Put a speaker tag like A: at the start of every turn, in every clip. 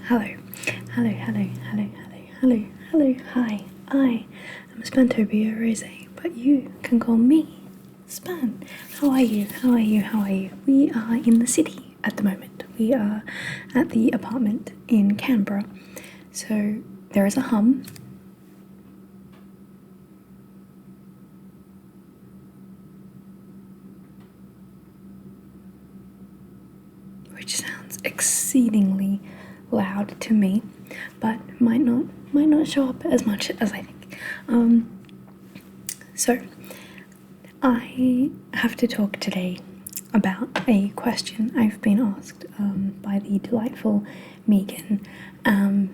A: Hello, hello, hello, hello, hello, hello, hello, hi. I am Spantopia Rose, but you can call me Span. How are you? How are you? How are you? We are in the city at the moment. We are at the apartment in Canberra. So there is a hum. Which sounds exceedingly loud to me, but might not show up as much as I think. So I have to talk today about a question I've been asked by the delightful Megan, and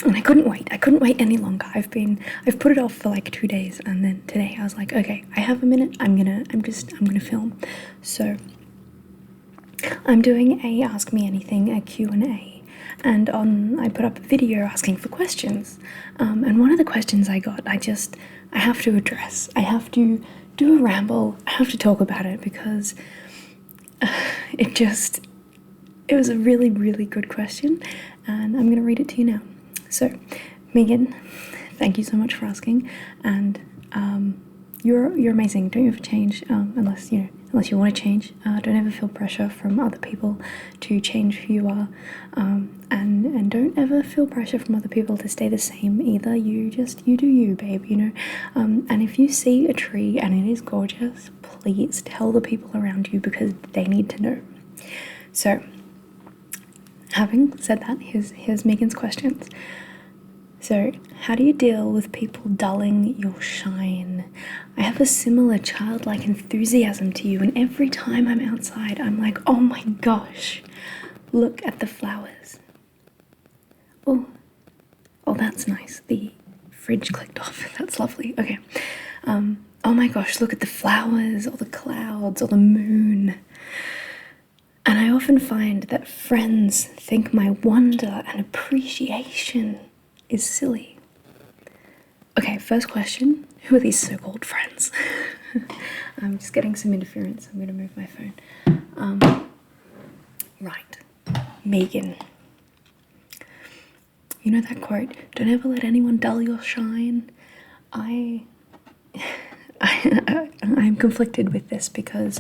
A: I couldn't wait. I couldn't wait any longer. I've put it off for like 2 days, and then today I was like, okay, I have a minute. I'm gonna film. So I'm doing a Ask Me Anything, a Q&A, and I put up a video asking for questions, and one of the questions I got, I have to address. I have to do a ramble. I have to talk about it because it was a really, really good question, and I'm going to read it to you now. So, Megan, thank you so much for asking, and you're amazing. Don't ever change unless you want to change. Don't ever feel pressure from other people to change who you are, and don't ever feel pressure from other people to stay the same either. You do you, babe, and if you see a tree and it is gorgeous, please tell the people around you because they need to know. So having said that, here's Megan's questions. So, how do you deal with people dulling your shine? I have a similar childlike enthusiasm to you, and every time I'm outside, I'm like, oh my gosh, look at the flowers. Oh, that's nice. The fridge clicked off. That's lovely. Okay. Oh my gosh, look at the flowers, or the clouds, or the moon. And I often find that friends think my wonder and appreciation is silly. Okay, first question. Who are these so-called friends? I'm just getting some interference. I'm going to move my phone. Right. Megan. You know that quote, don't ever let anyone dull your shine? I'm conflicted with this because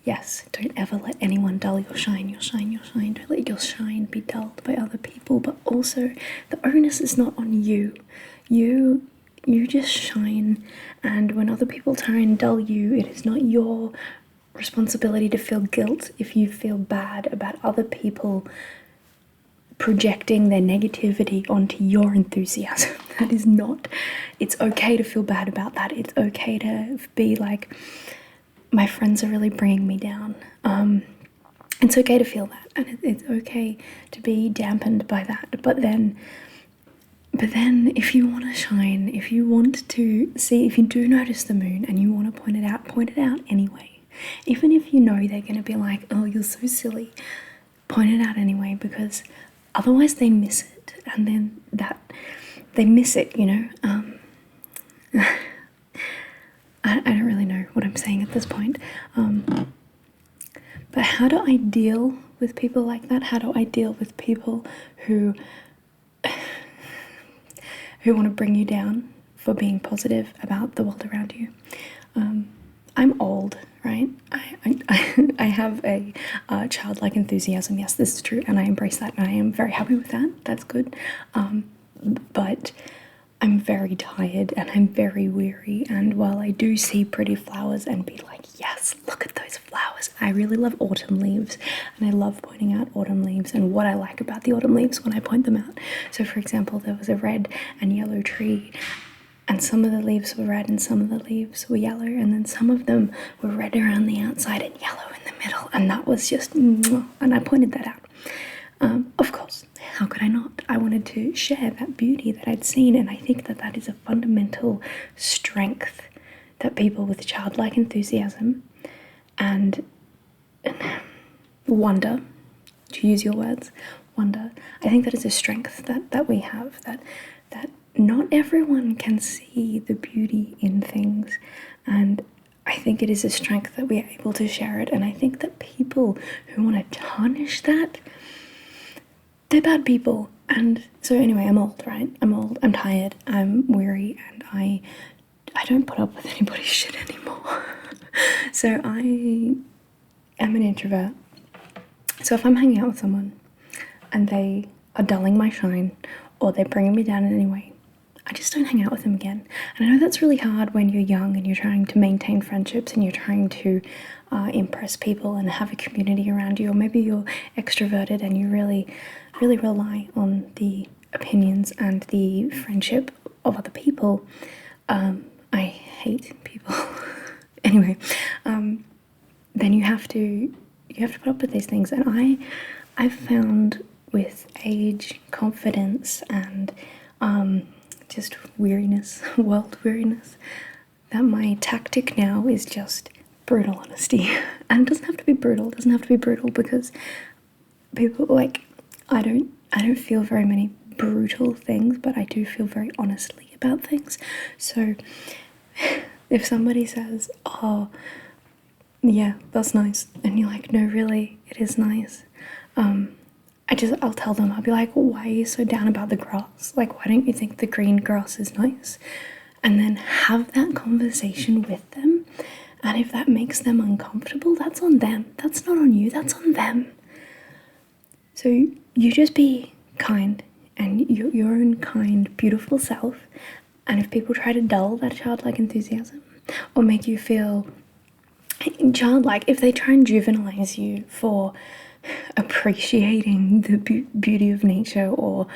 A: yes, don't ever let anyone dull your shine, your shine, your shine. Don't let your shine be dulled by other people, but also the onus is not on you. You just shine, and when other people try and dull you, it is not your responsibility to feel guilt if you feel bad about other people projecting their negativity onto your enthusiasm. That is not, it's okay to feel bad about that. It's okay to be like, my friends are really bringing me down. It's okay to feel that, and it's okay to be dampened by that. But then if you want to shine, if you want to see, if you do notice the moon and you want to point it out anyway. Even if you know they're going to be like, oh, you're so silly, point it out anyway, because otherwise they miss it, and then they miss it, I don't really know what I'm saying at this point, but how do I deal with people like that? How do I deal with people who want to bring you down for being positive about the world around you? I'm old, right? I have a childlike enthusiasm. Yes, this is true, and I embrace that, and I am very happy with that. That's good. But I'm very tired and I'm very weary, and while I do see pretty flowers and be like, yes, look at those flowers, I really love autumn leaves, and I love pointing out autumn leaves and what I like about the autumn leaves when I point them out. So for example, there was a red and yellow tree, and some of the leaves were red and some of the leaves were yellow, and then some of them were red around the outside and yellow in the middle, and that was just mwah, and I pointed that out. Of course, how could I not? I wanted to share that beauty that I'd seen, and I think that that is a fundamental strength that people with childlike enthusiasm and wonder, to use your words, wonder, I think that is a strength that we have, that not everyone can see the beauty in things, and I think it is a strength that we are able to share it, and I think that people who want to tarnish that, they're bad people. And so anyway, I'm old, right? I'm old, I'm tired, I'm weary, and I don't put up with anybody's shit anymore. So I am an introvert. So if I'm hanging out with someone and they are dulling my shine or they're bringing me down in any way, I just don't hang out with them again. And I know that's really hard when you're young and you're trying to maintain friendships and you're trying to impress people and have a community around you, or maybe you're extroverted and you really rely on the opinions and the friendship of other people. I hate people. Anyway, then you have to put up with these things. And I've found with age, confidence, and just weariness, world weariness, that my tactic now is just brutal honesty. And it doesn't have to be brutal. It doesn't have to be brutal because people, like, I don't feel very many brutal things, but I do feel very honestly about things. So if somebody says, oh yeah, that's nice, and you're like, no, really, it is nice, I'll tell them, I'll be like, why are you so down about the grass? Like, why don't you think the green grass is nice? And then have that conversation with them. And if that makes them uncomfortable, that's on them. That's not on you, that's on them. So you just be kind and your own kind, beautiful self. And if people try to dull that childlike enthusiasm or make you feel childlike, if they try and juvenize you for appreciating the beauty of nature or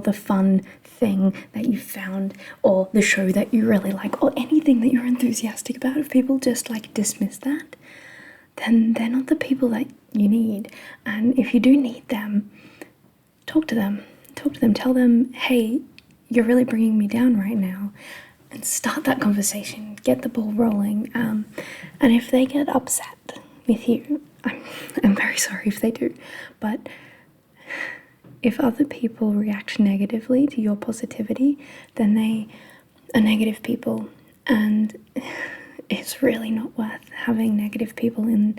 A: the fun thing that you found or the show that you really like or anything that you're enthusiastic about, if people just like dismiss that, then they're not the people that you need. And if you do need them, talk to them, tell them, hey, you're really bringing me down right now, and start that conversation, get the ball rolling. And if they get upset with you, I'm very sorry if they do, but if other people react negatively to your positivity, then they are negative people, and it's really not worth having negative people in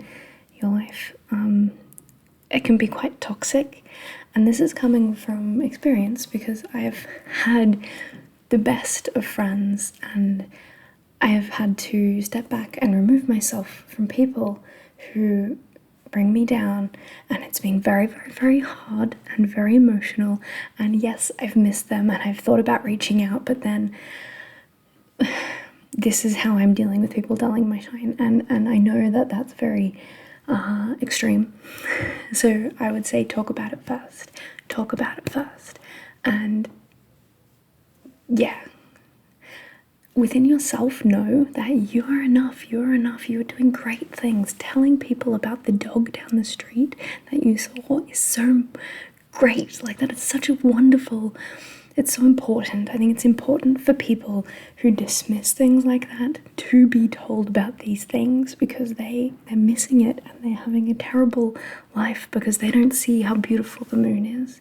A: your life. It can be quite toxic, and this is coming from experience because I have had the best of friends and I have had to step back and remove myself from people who bring me down, and it's been very, very, very hard and very emotional. And yes, I've missed them and I've thought about reaching out, but then this is how I'm dealing with people dulling my shine, and I know that that's very extreme. So I would say talk about it first, and yeah, within yourself, know that you are enough, you're doing great things. Telling people about the dog down the street that you saw is so great. Like, that is such a wonderful, it's so important. I think it's important for people who dismiss things like that to be told about these things, because they're missing it and they're having a terrible life because they don't see how beautiful the moon is.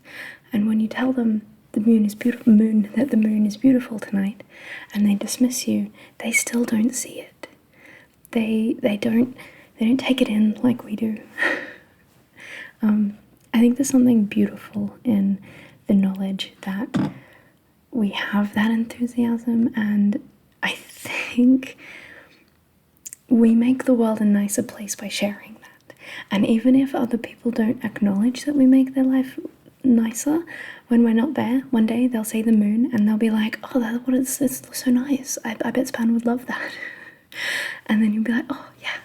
A: And when you tell them the moon is beautiful, that the moon is beautiful tonight, and they dismiss you, they still don't see it. They don't take it in like we do. I think there's something beautiful in the knowledge that we have that enthusiasm, and I think we make the world a nicer place by sharing that. And even if other people don't acknowledge that we make their life nicer, when we're not there, one day they'll see the moon and they'll be like, oh, that's what it's so nice. I bet Span would love that. And then you'll be like, oh yeah,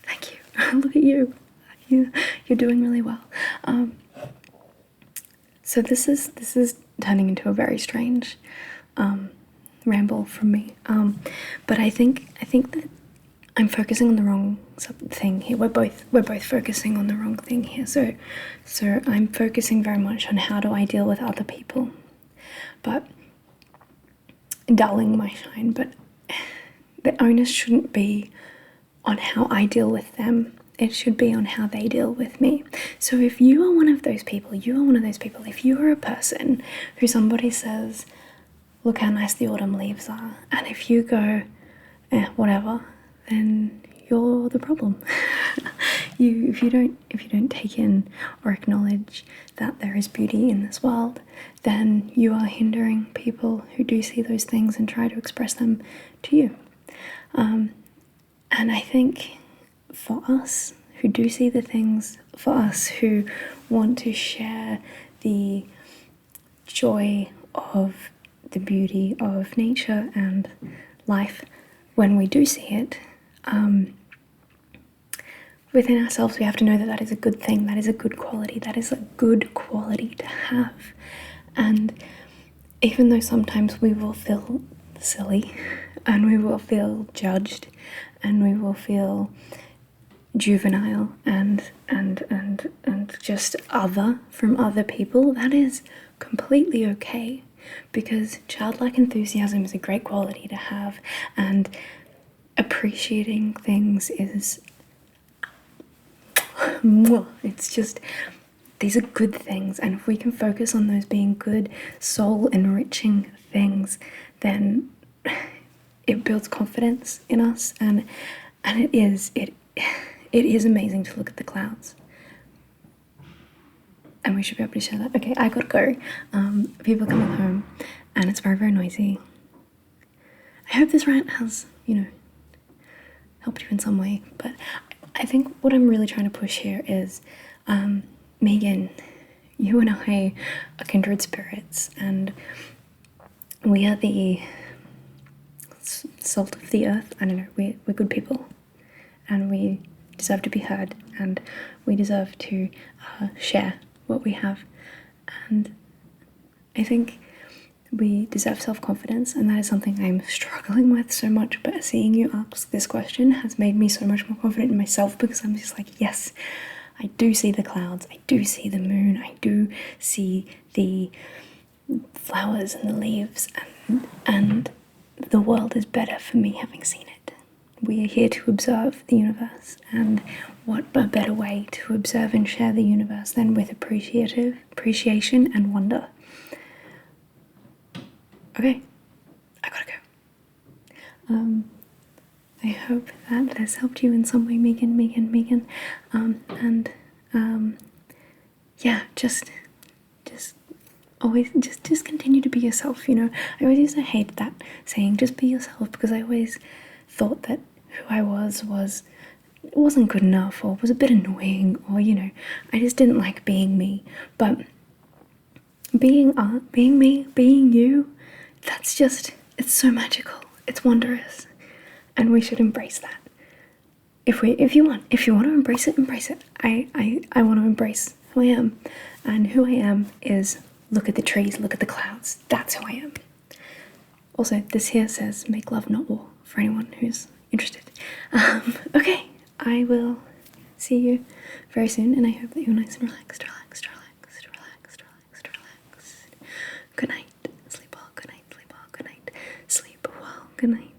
A: thank you. Look at you. You're doing really well. So this is turning into a very strange ramble from me. But I think that I'm focusing on the wrong thing here. We're both focusing on the wrong thing here. So I'm focusing very much on how do I deal with other people, but dulling my shine. But the onus shouldn't be on how I deal with them. It should be on how they deal with me. So if you are one of those people, if you are a person who somebody says, look how nice the autumn leaves are, and if you go, whatever, then you're the problem. if you don't take in or acknowledge that there is beauty in this world, then you are hindering people who do see those things and try to express them to you. And I think for us who do see the things, for us who want to share the joy of the beauty of nature and life, when we do see it, within ourselves we have to know that that is a good thing, that is a good quality, that is a good quality to have. And even though sometimes we will feel silly and we will feel judged and we will feel juvenile and just other from other people, that is completely okay, because childlike enthusiasm is a great quality to have, and appreciating things is it's just, these are good things, and if we can focus on those being good, soul enriching things, then it builds confidence in us, and it is amazing to look at the clouds, and we should be able to share that. Okay, I gotta go. People are coming home and it's very, very noisy. I hope this rant has, helped you in some way, but I think what I'm really trying to push here is, Megan, you and I are kindred spirits, and we are the salt of the earth. I don't know, we're good people, and we deserve to be heard, and we deserve to share what we have. And I think we deserve self-confidence, and that is something I'm struggling with so much, but seeing you ask this question has made me so much more confident in myself, because I'm just like, yes, I do see the clouds, I do see the moon, I do see the flowers and the leaves, and the world is better for me having seen it. We are here to observe the universe, and what a better way to observe and share the universe than with appreciation and wonder. Okay, I gotta go. I hope that has helped you in some way, Megan. Yeah, just always, just continue to be yourself, I always used to hate that saying, just be yourself, because I always thought that who I was wasn't good enough, or was a bit annoying, or, I just didn't like being me. But being me, being you, that's just, it's so magical, it's wondrous, and we should embrace that. If you want to embrace it, I want to embrace who I am, and who I am is, look at the trees, look at the clouds, that's who I am. Also, this here says, make love not war, for anyone who's interested. Okay, I will see you very soon, and I hope that you're nice and relaxed. Good night. Sleep well. Good night. Sleep well. Good night. Sleep well. Good night.